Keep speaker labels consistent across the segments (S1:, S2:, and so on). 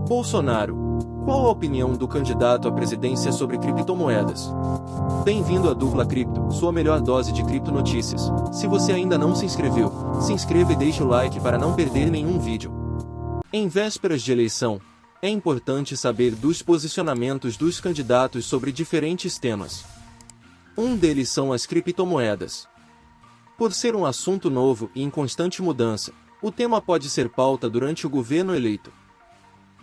S1: Bolsonaro. Qual a opinião do candidato à presidência sobre criptomoedas? Bem-vindo à Dupla Cripto, sua melhor dose de criptonotícias. Se você ainda não se inscreveu, se inscreva e deixe o like para não perder nenhum vídeo. Em vésperas de eleição, é importante saber dos posicionamentos dos candidatos sobre diferentes temas. Um deles são as criptomoedas. Por ser um assunto novo e em constante mudança, o tema pode ser pauta durante o governo eleito.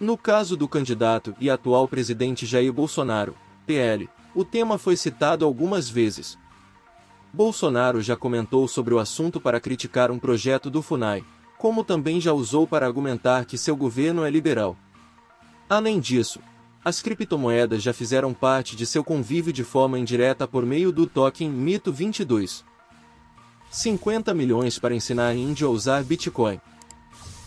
S1: No caso do candidato e atual presidente Jair Bolsonaro, PL, o tema foi citado algumas vezes. Bolsonaro já comentou sobre o assunto para criticar um projeto do FUNAI, como também já usou para argumentar que seu governo é liberal. Além disso, as criptomoedas já fizeram parte de seu convívio de forma indireta por meio do token Mito 22. 50 milhões para ensinar índio a usar Bitcoin.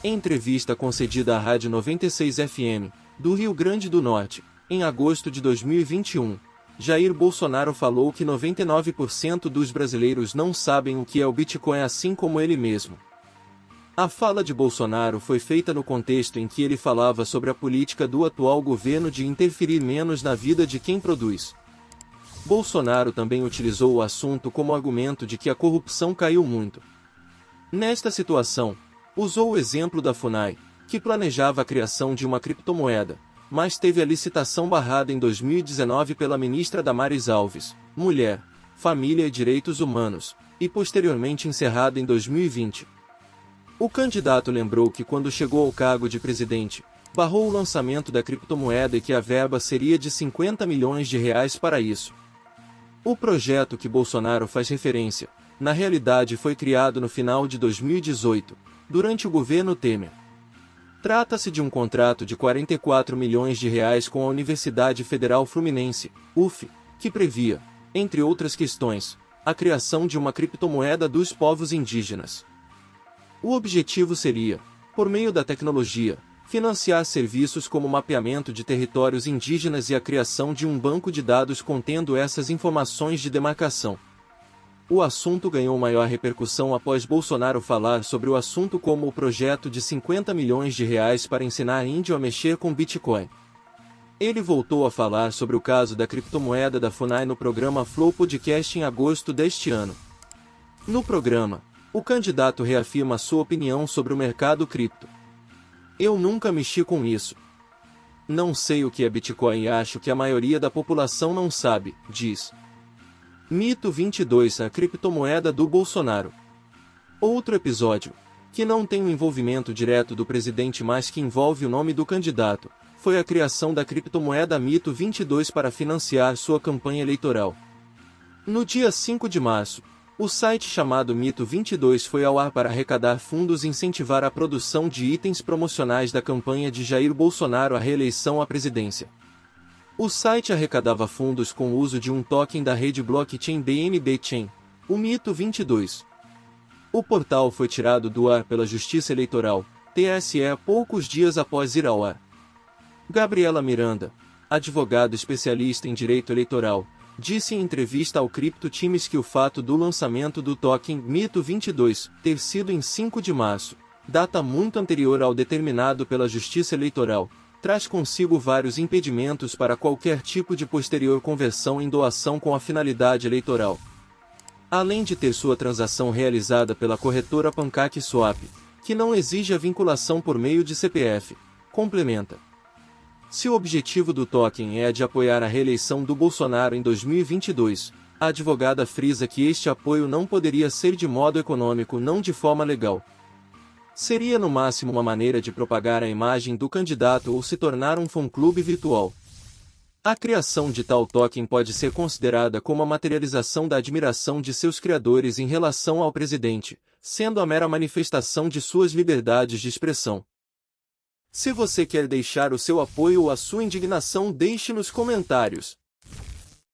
S1: Em entrevista concedida à Rádio 96 FM, do Rio Grande do Norte, em agosto de 2021, Jair Bolsonaro falou que 99% dos brasileiros não sabem o que é o Bitcoin, assim como ele mesmo. A fala de Bolsonaro foi feita no contexto em que ele falava sobre a política do atual governo de interferir menos na vida de quem produz. Bolsonaro também utilizou o assunto como argumento de que a corrupção caiu muito. Nesta situação, usou o exemplo da FUNAI, que planejava a criação de uma criptomoeda, mas teve a licitação barrada em 2019 pela ministra Damares Alves, Mulher, Família e Direitos Humanos, e posteriormente encerrada em 2020. O candidato lembrou que quando chegou ao cargo de presidente, barrou o lançamento da criptomoeda e que a verba seria de 50 milhões de reais para isso. O projeto que Bolsonaro faz referência, na realidade foi criado no final de 2018, durante o governo Temer. Trata-se de um contrato de 44 milhões de reais com a Universidade Federal Fluminense, UF, que previa, entre outras questões, a criação de uma criptomoeda dos povos indígenas. O objetivo seria, por meio da tecnologia, financiar serviços como mapeamento de territórios indígenas e a criação de um banco de dados contendo essas informações de demarcação. O assunto ganhou maior repercussão após Bolsonaro falar sobre o assunto como o projeto de 50 milhões de reais para ensinar índio a mexer com Bitcoin. Ele voltou a falar sobre o caso da criptomoeda da FUNAI no programa Flow Podcast em agosto deste ano. No programa, o candidato reafirma sua opinião sobre o mercado cripto. Eu nunca mexi com isso. Não sei o que é Bitcoin e acho que a maioria da população não sabe, diz. Mito 22, a criptomoeda do Bolsonaro. Outro episódio, que não tem o envolvimento direto do presidente mas que envolve o nome do candidato, foi a criação da criptomoeda Mito 22 para financiar sua campanha eleitoral. No dia 5 de março, o site chamado Mito 22 foi ao ar para arrecadar fundos e incentivar a produção de itens promocionais da campanha de Jair Bolsonaro à reeleição à presidência. O site arrecadava fundos com o uso de um token da rede blockchain BNB Chain, o Mito 22. O portal foi tirado do ar pela Justiça Eleitoral, TSE, poucos dias após ir ao ar. Gabriela Miranda, advogada especialista em direito eleitoral, disse em entrevista ao Crypto Times que o fato do lançamento do token Mito 22 ter sido em 5 de março, data muito anterior ao determinado pela Justiça Eleitoral, traz consigo vários impedimentos para qualquer tipo de posterior conversão em doação com a finalidade eleitoral. Além de ter sua transação realizada pela corretora PancakeSwap, que não exige a vinculação por meio de CPF, complementa. Se o objetivo do token é de apoiar a reeleição do Bolsonaro em 2022, a advogada frisa que este apoio não poderia ser de modo econômico, não de forma legal. Seria no máximo uma maneira de propagar a imagem do candidato ou se tornar um fã-clube virtual. A criação de tal token pode ser considerada como a materialização da admiração de seus criadores em relação ao presidente, sendo a mera manifestação de suas liberdades de expressão. Se você quer deixar o seu apoio ou a sua indignação, deixe nos comentários.